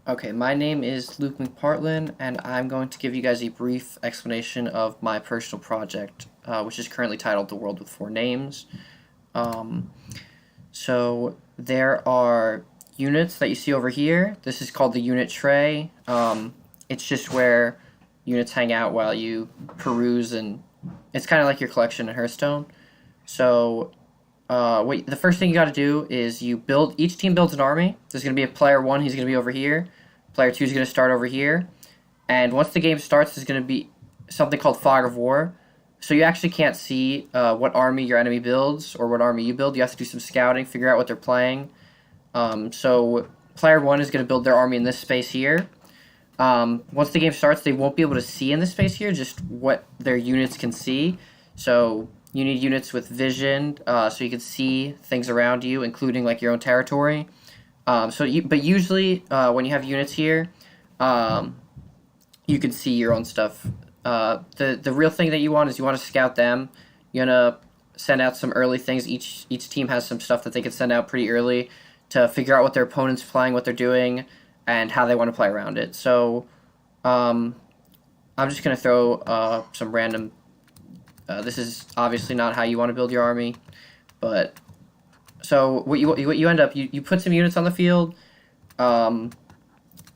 Okay, my name is Luke McPartlin, and I'm going to give you guys a brief explanation of my personal project, which is currently titled The World with Four Names. Um, so there are units that you see over here. This is called the unit tray. It's just where units hang out while you peruse, and it's kind of like your collection in Hearthstone. So the first thing you got to do is you build. Each team builds an army. There's going to be a player one. He's going to be over here. Player two is going to start over here. And once the game starts, there's going to be something called Fog of War. So you actually can't see what army your enemy builds or what army you build. You have to do some scouting, figure out what they're playing. So player one is going to build their army in this space here. Once the game starts, they won't be able to see in this space here, just what their units can see. So you need units with vision, so you can see things around you, including like your own territory. But usually when you have units here, you can see your own stuff. The real thing that you want is you want to scout them. You want to send out some early things. Each team has some stuff that they can send out pretty early to figure out what their opponent's playing, what they're doing, and how they want to play around it. So I'm just going to throw some random. This is obviously not how you want to build your army, but so what you end up you put some units on the field, and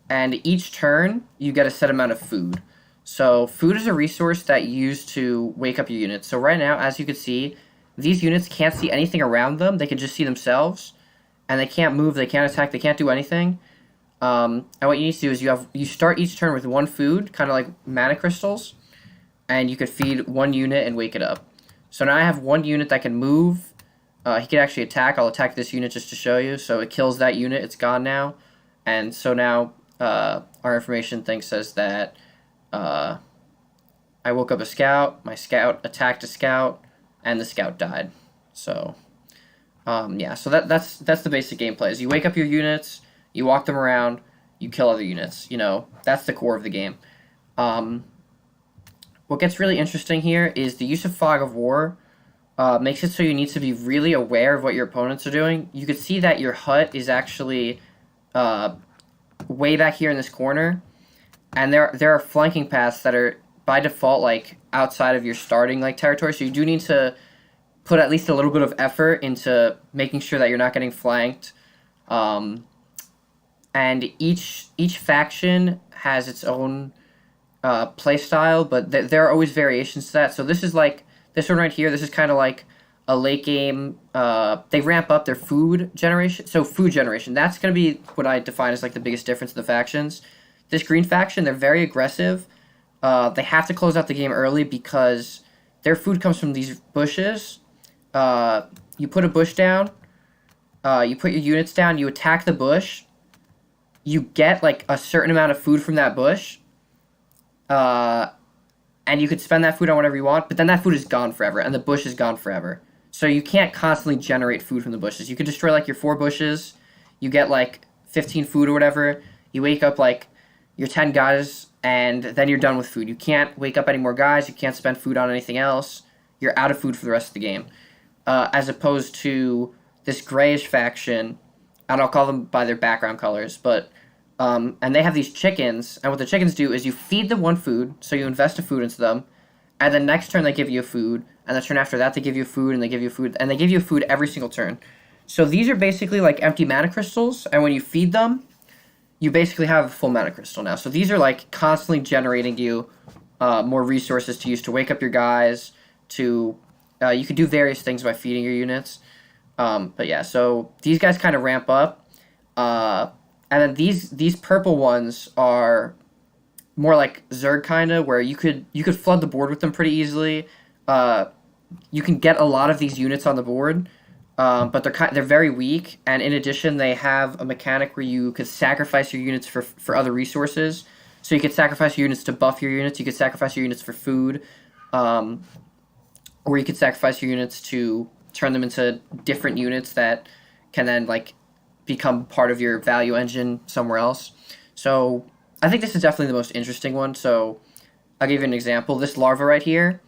each turn you get a set amount of food. So food is a resource that you use to wake up your units. So right now, as you can see, these units can't see anything around them. They can just see themselves, and they can't move. They can't attack. They can't do anything. And what you need to do is you start each turn with one food, kind of like mana crystals, and you could feed one unit and wake it up. So now I have one unit that can move. He can actually attack. I'll attack this unit just to show you. So it kills that unit. It's gone now. And so now our information thing says that I woke up a scout. My scout attacked a scout, and the scout died. So yeah. So that's the basic gameplay. Is you wake up your units, you walk them around, you kill other units. That's the core of the game. What gets really interesting here is the use of Fog of War makes it so you need to be really aware of what your opponents are doing. You can see that your hut is actually way back here in this corner, and there are flanking paths that are by default like outside of your starting like territory. So you do need to put at least a little bit of effort into making sure that you're not getting flanked. And each faction has its own play style, but there are always variations to that. So this is like this one right here. This is kind of like a late game. They ramp up their food generation. So food generation, that's going to be what I define as like the biggest difference in the factions. This green faction, they're very aggressive. They have to close out the game early because their food comes from these bushes. You put a bush down. You put your units down. You attack the bush. You get like a certain amount of food from that bush. And you could spend that food on whatever you want, but then that food is gone forever, and the bush is gone forever. So you can't constantly generate food from the bushes. You could destroy like your 4 bushes, you get like 15 food or whatever, you wake up like your 10 guys, and then you're done with food. You can't wake up any more guys, you can't spend food on anything else, you're out of food for the rest of the game. As opposed to this grayish faction, and I'll call them by their background colors, but and they have these chickens, and what the chickens do is you feed them one food, so you invest a food into them, and the next turn they give you a food, and the turn after that they give you food, and they give you food, and they give you food every single turn. So these are basically like empty mana crystals, and when you feed them, you basically have a full mana crystal now. So these are like constantly generating you more resources to use to wake up your guys, to you can do various things by feeding your units. But yeah, so these guys kind of ramp up. And then these purple ones are more like Zerg kind of, where you could flood the board with them pretty easily. You can get a lot of these units on the board, but they're very weak. And in addition, they have a mechanic where you could sacrifice your units for other resources. So you could sacrifice your units to buff your units. You could sacrifice your units for food, or you could sacrifice your units to turn them into different units that can then like become part of your value engine somewhere else. So I think this is definitely the most interesting one. So I'll give you an example. This larva right here,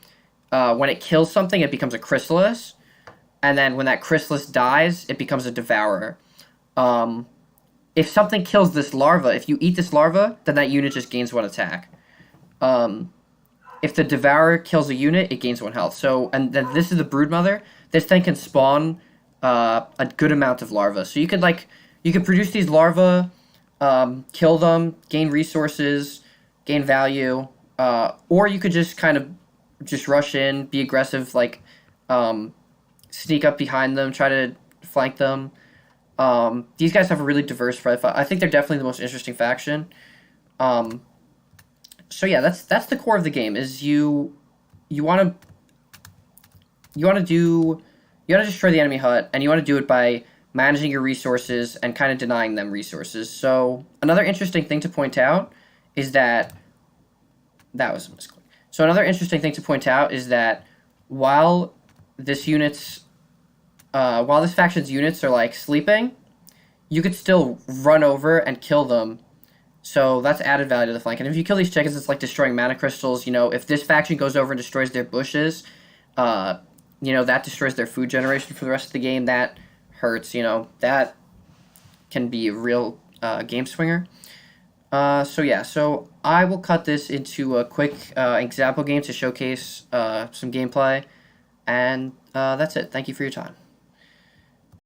when it kills something, it becomes a chrysalis. And then when that chrysalis dies, it becomes a devourer. if something kills this larva, if you eat this larva, then that unit just gains 1 attack. If the devourer kills a unit, it gains 1 health. So, and then this is the broodmother. This thing can spawn a good amount of larvae. So you could produce these larvae, kill them, gain resources, gain value, or you could just kind of just rush in, be aggressive, like sneak up behind them, try to flank them. These guys have a really diverse profile. I think they're definitely the most interesting faction. So yeah, that's the core of the game. Is you want to destroy the enemy hut, and you want to do it by managing your resources and kind of denying them resources. So another interesting thing to point out is that was a misclick. So another interesting thing to point out is that while this faction's units are like sleeping, you could still run over and kill them. So that's added value to the flank. And if you kill these chickens, it's like destroying mana crystals. You know, if this faction goes over and destroys their bushes, you know, that destroys their food generation for the rest of the game. That hurts, you know. That can be a real game swinger. So yeah, so I will cut this into a quick example game to showcase some gameplay. And that's it. Thank you for your time.